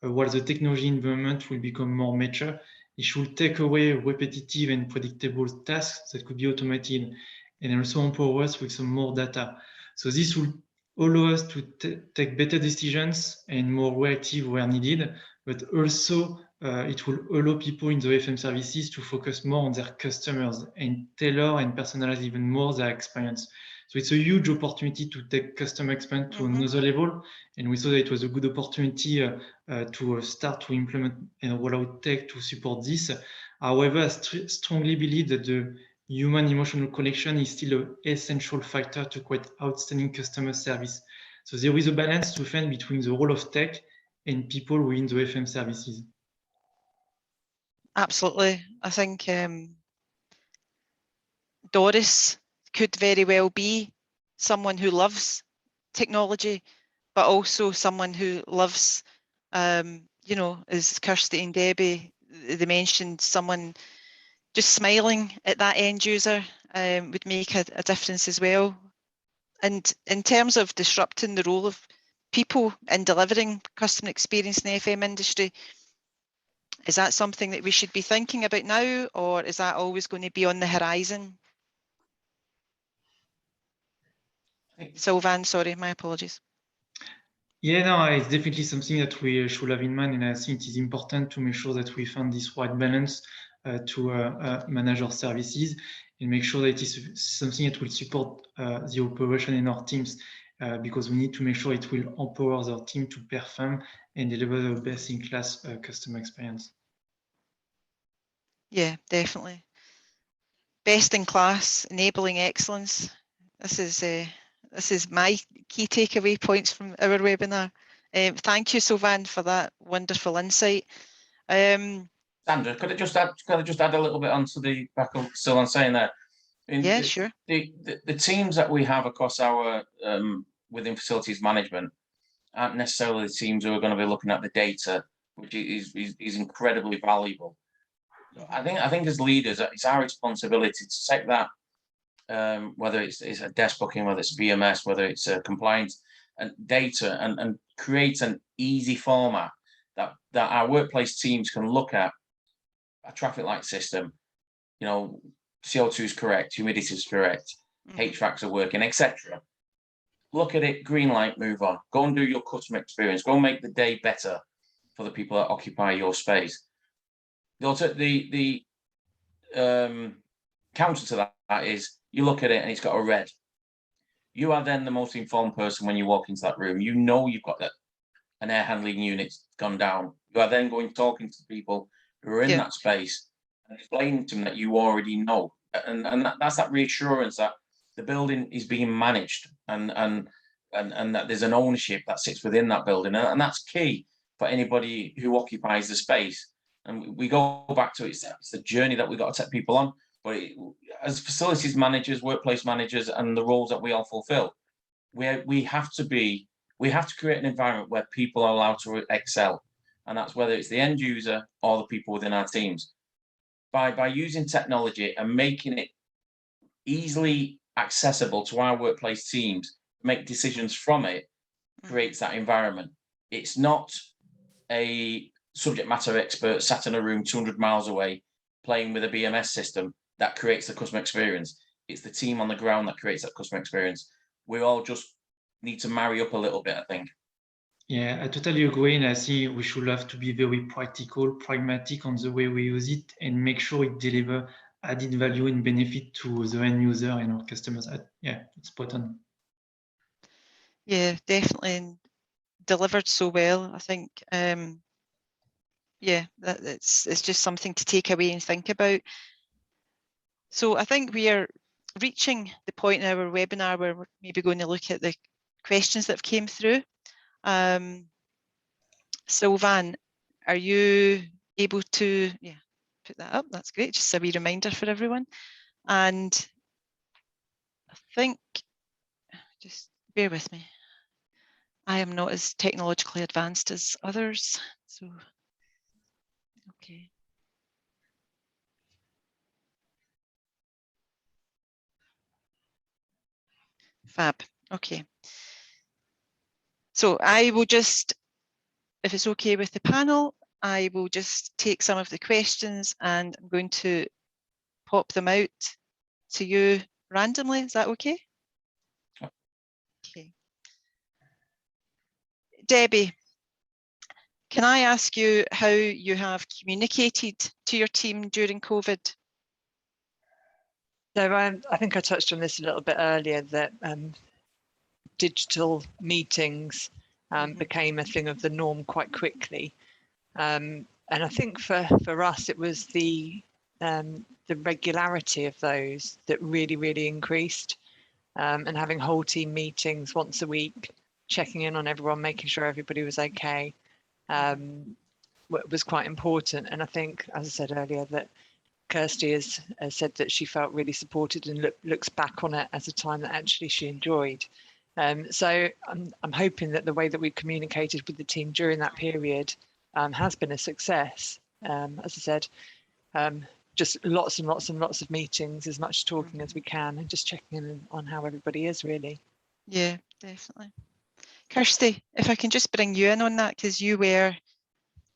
[SPEAKER 5] while the technology environment will become more mature. It should take away repetitive and predictable tasks that could be automated and also empower us with some more data. So this will allow us to take better decisions and more reactive where needed, but also it will allow people in the FM services to focus more on their customers and tailor and personalize even more their experience. So it's a huge opportunity to take customer experience to another level. And we saw that it was a good opportunity to start to implement and roll out tech to support this. However, I strongly believe that the human emotional connection is still an essential factor to create outstanding customer service. So there is a balance to find between the role of tech and people within the FM services.
[SPEAKER 2] Absolutely. I think Doris could very well be someone who loves technology, but also someone who loves, you know, as Kirsty and Debbie, they mentioned, someone just smiling at that end user would make a difference as well. And in terms of disrupting the role of people in delivering customer experience in the FM industry, is that something that we should be thinking about now, or is that always going to be on the horizon? Sylvain, sorry, my apologies.
[SPEAKER 5] Yeah, no, it's definitely something that we should have in mind, and I think it is important to make sure that we find this right balance to manage our services and make sure that it is something that will support the operation in our teams, because we need to make sure it will empower our team to perform and deliver the best-in-class customer experience.
[SPEAKER 2] Yeah, definitely. Best in class, enabling excellence. This is my key takeaway points from our webinar. Thank you, Sylvain, for that wonderful insight.
[SPEAKER 4] Sandra, could I just add a little bit onto the back of Sylvain saying that?
[SPEAKER 2] Yeah, sure.
[SPEAKER 4] The teams that we have across our within facilities management aren't necessarily the teams who are going to be looking at the data, which is incredibly valuable. I think as leaders, it's our responsibility to take that, whether it's a desk booking, whether it's VMS, whether it's compliance and data, and create an easy format that our workplace teams can look at a traffic light system, you know, CO2 is correct, humidity is correct, HVACs are working, etc. Look at it, green light, move on. Go and do your customer experience. Go and make the day better for the people that occupy your space. The counter to that is you look at it and it's got a red. You are then the most informed person when you walk into that room. You know you've got an air handling unit's gone down. You are then going talking to people who are in that space and explaining to them that you already know. And that's that reassurance that the building is being managed and that there's an ownership that sits within that building. And that's key for anybody who occupies the space. And we go back to it's the journey that we've got to take people on. But as facilities managers, workplace managers, and the roles that we all fulfill, we have to create an environment where people are allowed to excel. And that's whether it's the end user or the people within our teams. By using technology and making it easily accessible to our workplace teams, make decisions from it, creates that environment. It's not a subject matter expert sat in a room 200 miles away playing with a BMS system that creates the customer experience. It's the team on the ground that creates that customer experience. We all just need to marry up a little bit, I think.
[SPEAKER 5] Yeah, I totally agree. And I think we should have to be very practical, pragmatic on the way we use it and make sure it delivers added value and benefit to the end user and our customers. Yeah, it's spot on.
[SPEAKER 2] Yeah, definitely delivered so well. I think, yeah, it's just something to take away and think about. So I think we are reaching the point in our webinar where we're maybe going to look at the questions that have came through. Sylvan, are you able to put that up? That's great. Just a wee reminder for everyone. And I think, just bear with me. I am not as technologically advanced as others. So, okay. Fab. Okay. So I will just, if it's okay with the panel, I will just take some of the questions and I'm going to pop them out to you randomly. Is that okay? Okay. Debbie, can I ask you how you have communicated to your team during COVID?
[SPEAKER 3] So I think I touched on this a little bit earlier, that digital meetings became a thing of the norm quite quickly. And I think for us, it was the regularity of those that really increased, and having whole team meetings once a week, checking in on everyone, making sure everybody was okay, was quite important. And I think, as I said earlier, that Kirsty has said that she felt really supported and looks back on it as a time that actually she enjoyed. So I'm hoping that the way that we communicated with the team during that period has been a success. As I said, just lots and lots of meetings, as much talking as we can, and just checking in on how everybody is, really.
[SPEAKER 2] Yeah, definitely. Kirsty, if I can just bring you in on that, because you were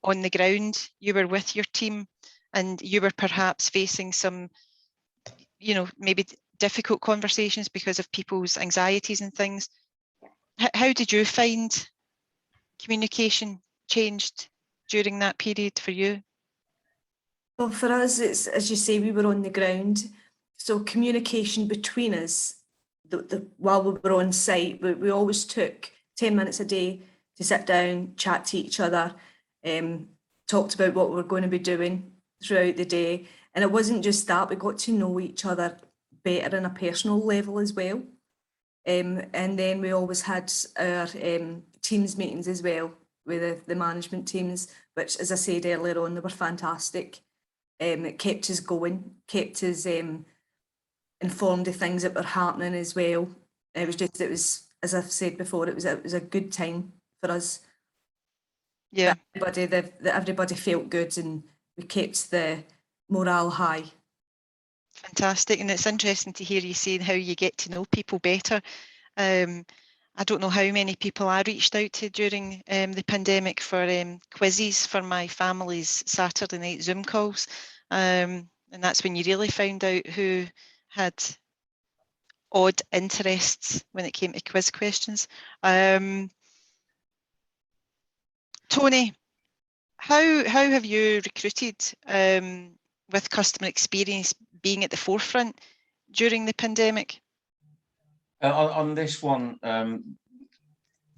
[SPEAKER 2] on the ground, you were with your team, and you were perhaps facing some, maybe difficult conversations because of people's anxieties and things. How did you find communication changed during that period for you?
[SPEAKER 6] Well, for us, it's, as you say, we were on the ground. So communication between us, while we were on site, we always took 10 minutes a day to sit down, chat to each other, talked about what we were going to be doing throughout the day. And it wasn't just that, we got to know each other better on a personal level as well. And then we always had our teams meetings as well with the management teams, which, as I said earlier on, they were fantastic. It kept us going, kept us informed of things that were happening as well. It was, as I've said before, it was a good time for us.
[SPEAKER 2] Yeah.
[SPEAKER 6] Everybody felt good and we kept the morale high.
[SPEAKER 2] Fantastic. And it's interesting to hear you saying how you get to know people better. And I don't know how many people I reached out to during the pandemic for quizzes for my family's Saturday night Zoom calls. And that's when you really found out who had odd interests when it came to quiz questions. Tony, how have you recruited with customer experience being at the forefront during the pandemic?
[SPEAKER 4] On this one,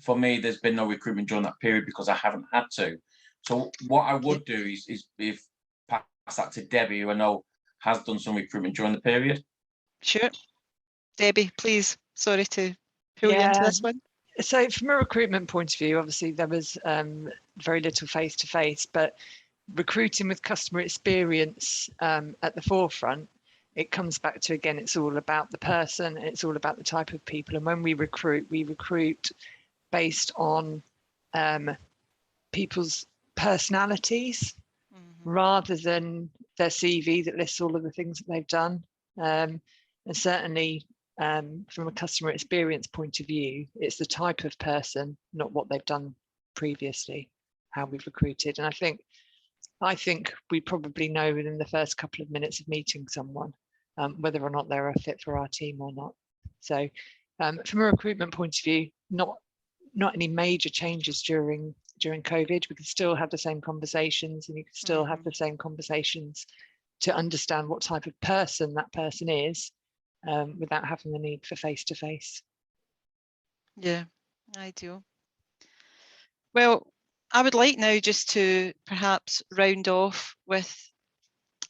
[SPEAKER 4] for me, there's been no recruitment during that period because I haven't had to. So what I would do is if pass that to Debbie, who I know has done some recruitment during the period.
[SPEAKER 2] Sure. Debbie, please. Sorry to pull you into this one.
[SPEAKER 3] So from a recruitment point of view, obviously there was very little face-to-face, but recruiting with customer experience at the forefront, it comes back to, again, it's all about the person, it's all about the type of people. And when we recruit based on people's personalities rather than their CV that lists all of the things that they've done. And certainly from a customer experience point of view, it's the type of person, not what they've done previously, how we've recruited. And I think we probably know within the first couple of minutes of meeting someone whether or not they're a fit for our team or not. So from a recruitment point of view, not any major changes during COVID. We can still have the same conversations, and you can still have the same conversations to understand what type of person that person is without having the need for face-to-face.
[SPEAKER 2] Yeah, I do. Well, I would like now just to perhaps round off with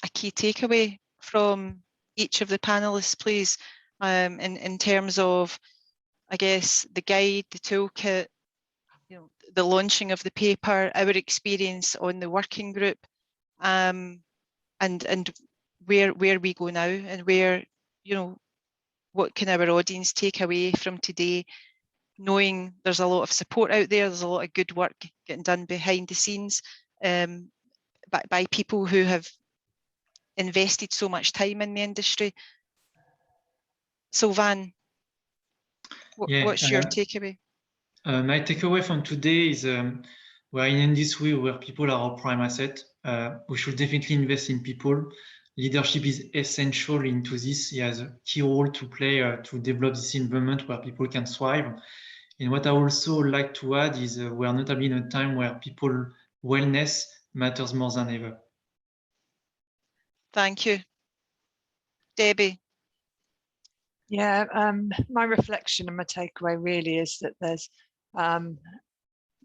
[SPEAKER 2] a key takeaway from each of the panelists, please, in terms of, I guess, the guide, the toolkit, the launching of the paper, our experience on the working group, and where we go now, and where, what can our audience take away from today, knowing there's a lot of support out there, there's a lot of good work getting done behind the scenes by people who have invested so much time in the industry. Sylvain, what's your takeaway?
[SPEAKER 5] My takeaway from today is we're in an industry where people are our prime asset. We should definitely invest in people. Leadership is essential into this. It has a key role to play to develop this environment where people can thrive. And what I also like to add is we are notably in a time where people wellness matters more than ever.
[SPEAKER 2] Thank you. Debbie.
[SPEAKER 3] Yeah, my reflection and my takeaway really is that there's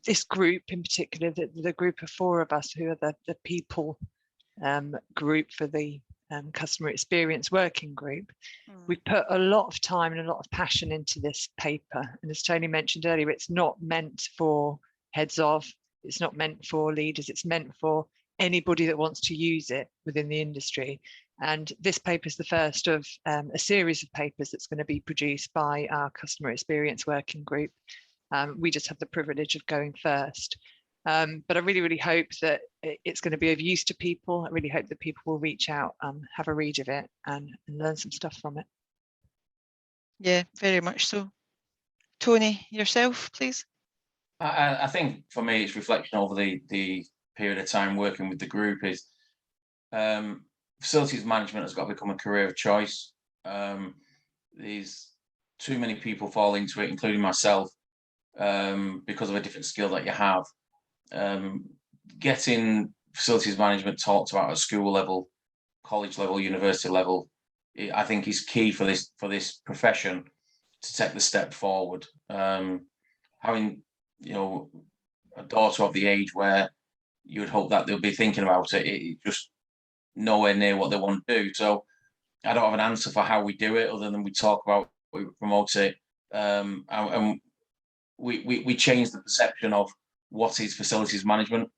[SPEAKER 3] this group in particular, the group of four of us who are the people group for the customer experience working group. We've put a lot of time and a lot of passion into this paper. And as Tony mentioned earlier, it's not meant for heads of, it's not meant for leaders, it's meant for anybody that wants to use it within the industry. And this paper is the first of a series of papers that's going to be produced by our customer experience working group. We just have the privilege of going first. But I really, really hope that it's going to be of use to people. I really hope that people will reach out, have a read of it and learn some stuff from it.
[SPEAKER 2] Yeah, very much so. Tony, yourself, please.
[SPEAKER 4] I think for me, it's reflection over the period of time working with the group is facilities management has got to become a career of choice. There's too many people fall into it, including myself, because of a different skill that you have. Getting facilities management talked about at school level, college level, university level, I think is key for this profession to take the step forward. Having a daughter of the age where you would hope that they'll be thinking about it, it just nowhere near what they want to do. So I don't have an answer for how we do it other than we talk about it, we promote it, and we change the perception of what is facilities management,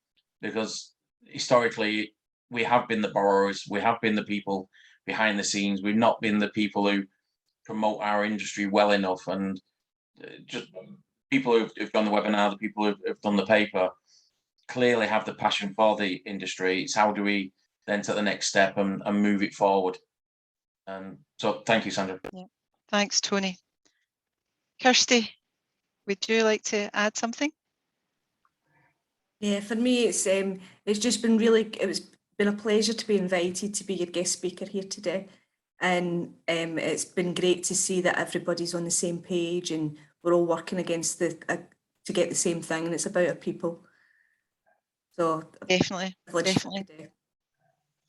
[SPEAKER 4] because historically we have been the borrowers, we have been the people behind the scenes, we've not been the people who promote our industry well enough. And just people who've done the webinar, the people who've done the paper clearly have the passion for the industry. It's how do we then take the next step and move it forward. So thank you, Sandra.
[SPEAKER 2] Yeah. Thanks, Tony. Kirsty, would you like to add something?
[SPEAKER 6] Yeah, for me, it's just been it's been a pleasure to be invited to be your guest speaker here today. And it's been great to see that everybody's on the same page and we're all working against to get the same thing, and it's about our people. So
[SPEAKER 2] definitely.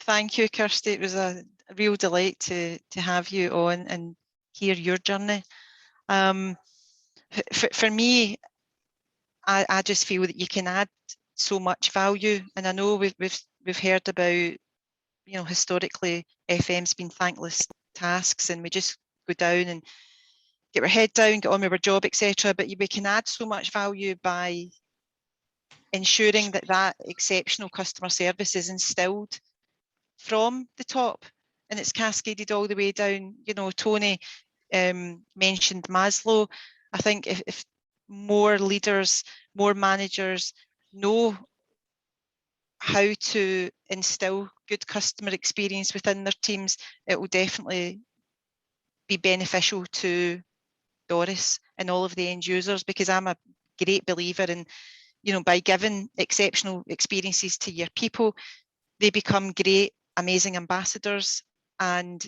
[SPEAKER 2] Thank you, Kirsty. It was a real delight to have you on and hear your journey. For me, I just feel that you can add so much value, and I know we've heard about, historically FM's been thankless tasks, and we just go down and get our head down, get on with our job, etc. But we can add so much value by ensuring that exceptional customer service is instilled from the top, and it's cascaded all the way down. Tony mentioned Maslow. I think if more leaders, more managers know how to instill good customer experience within their teams, it will definitely be beneficial to Doris and all of the end users, because I'm a great believer in, by giving exceptional experiences to your people, they become great, amazing ambassadors, and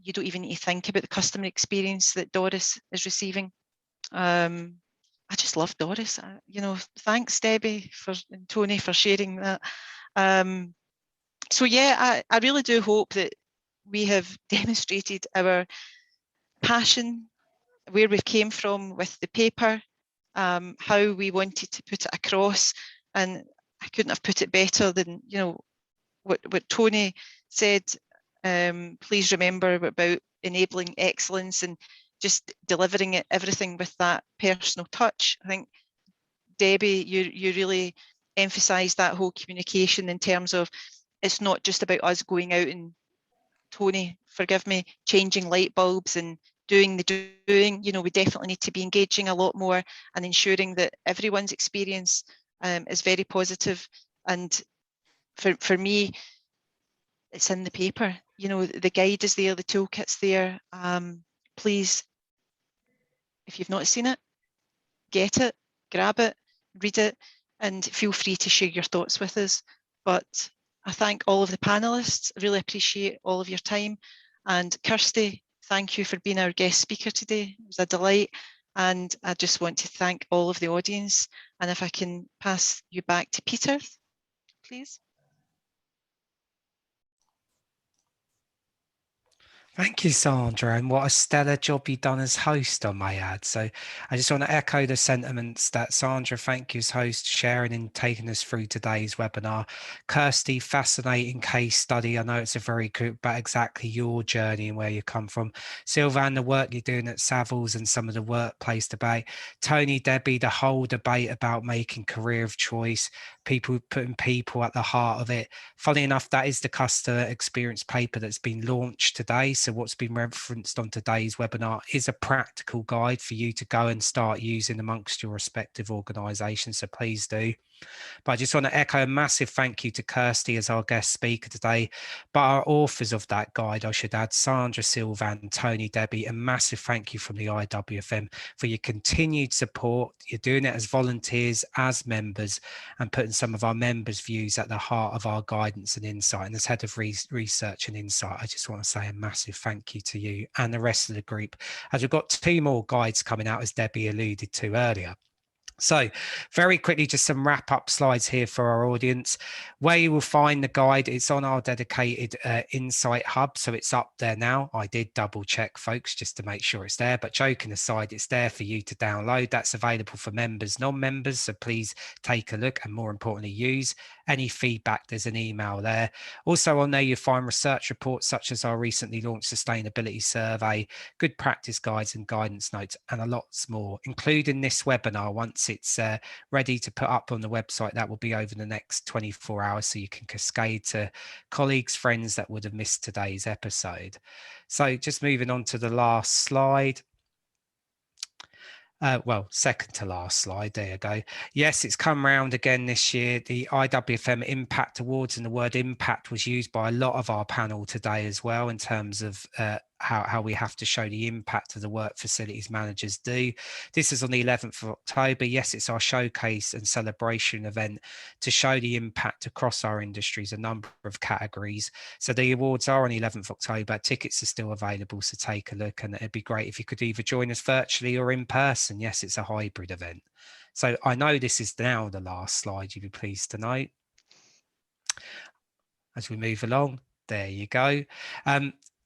[SPEAKER 2] you don't even need to think about the customer experience that Doris is receiving. I just love Doris. Thanks Debbie and Tony for sharing that. So yeah, I really do hope that we have demonstrated our passion, where we came from with the paper, how we wanted to put it across, and I couldn't have put it better than what Tony said. Please remember about enabling excellence and just delivering everything with that personal touch. I think Debbie, you really emphasised that whole communication in terms of it's not just about us going out and, Tony, forgive me, changing light bulbs and doing the doing. We definitely need to be engaging a lot more and ensuring that everyone's experience is very positive. And for me, it's in the paper. The guide is there, the toolkit's there. Please, if you've not seen it, get it, grab it, read it, and feel free to share your thoughts with us. But I thank all of the panelists. I really appreciate all of your time. And Kirsty, thank you for being our guest speaker today. It was a delight. And I just want to thank all of the audience. And if I can pass you back to Peter, please.
[SPEAKER 1] Thank you, Sandra, and what a stellar job you've done as host, I may add. So I just want to echo the sentiments that Sandra, thank you as host, sharing and taking us through today's webinar. Kirsty, fascinating case study. I know it's a very good, but exactly your journey and where you come from. Sylvan, the work you're doing at Savills and some of the workplace debate. Tony, Debbie, the whole debate about making career of choice, putting people at the heart of it. Funny enough, that is the customer experience paper that's been launched today. So what's been referenced on today's webinar is a practical guide for you to go and start using amongst your respective organisations. So please do. But I just want to echo a massive thank you to Kirsty as our guest speaker today. But our authors of that guide, I should add, Sandra, Sylvan, Tony, Debbie, a massive thank you from the IWFM for your continued support. You're doing it as volunteers, as members, and putting some of our members' views at the heart of our guidance and insight. And as head of research and insight, I just want to say a massive thank you to you and the rest of the group, as we've got 2 more guides coming out, as Debbie alluded to earlier. So very quickly, just some wrap up slides here for our audience. Where you will find the guide, it's on our dedicated Insight Hub. So it's up there now. I did double check, folks, just to make sure it's there. But joking aside, it's there for you to download. That's available for members, non-members. So please take a look and more importantly, use any feedback. There's an email there. Also on there, you'll find research reports such as our recently launched sustainability survey, good practice guides and guidance notes, and a lots more, including this webinar. Once it's ready to put up on the website, that will be over the next 24 hours, so you can cascade to colleagues, friends that would have missed today's episode. So just moving on to the last slide. Well, second to last slide, there you go. Yes, it's come round again this year, the IWFM Impact Awards, and the word impact was used by a lot of our panel today as well in terms of how we have to show the impact of the work facilities managers do. This is on the 11th of October. Yes, it's our showcase and celebration event to show the impact across our industries, a number of categories. So the awards are on the 11th of October. Tickets are still available, so take a look, and it'd be great if you could either join us virtually or in person. Yes, it's a hybrid event. So I know this is now the last slide, you'd be pleased to know. As we move along, there you go.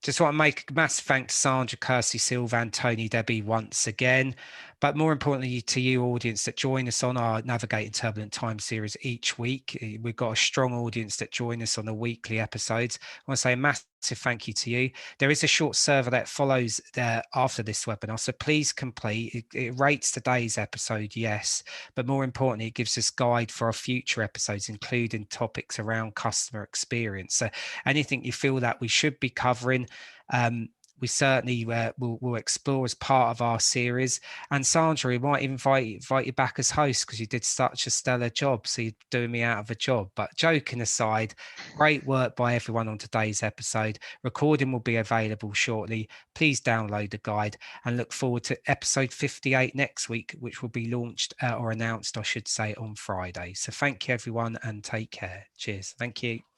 [SPEAKER 1] Just want to make a massive thanks to Sandra, Kirsty, Sylvan, Tony, Debbie once again. But more importantly to you, audience, that join us on our Navigating Turbulent Times series each week. We've got a strong audience that join us on the weekly episodes. I want to say a massive thank you to you. There is a short survey that follows there after this webinar, so please complete. It rates today's episode, yes, but more importantly, it gives us guide for our future episodes, including topics around customer experience. So anything you feel that we should be covering, we certainly will explore as part of our series. And Sandra, we might invite you back as host because you did such a stellar job. So you're doing me out of a job. But joking aside, great work by everyone on today's episode. Recording will be available shortly. Please download the guide and look forward to episode 58 next week, which will be launched or announced, I should say, on Friday. So thank you, everyone, and take care. Cheers. Thank you.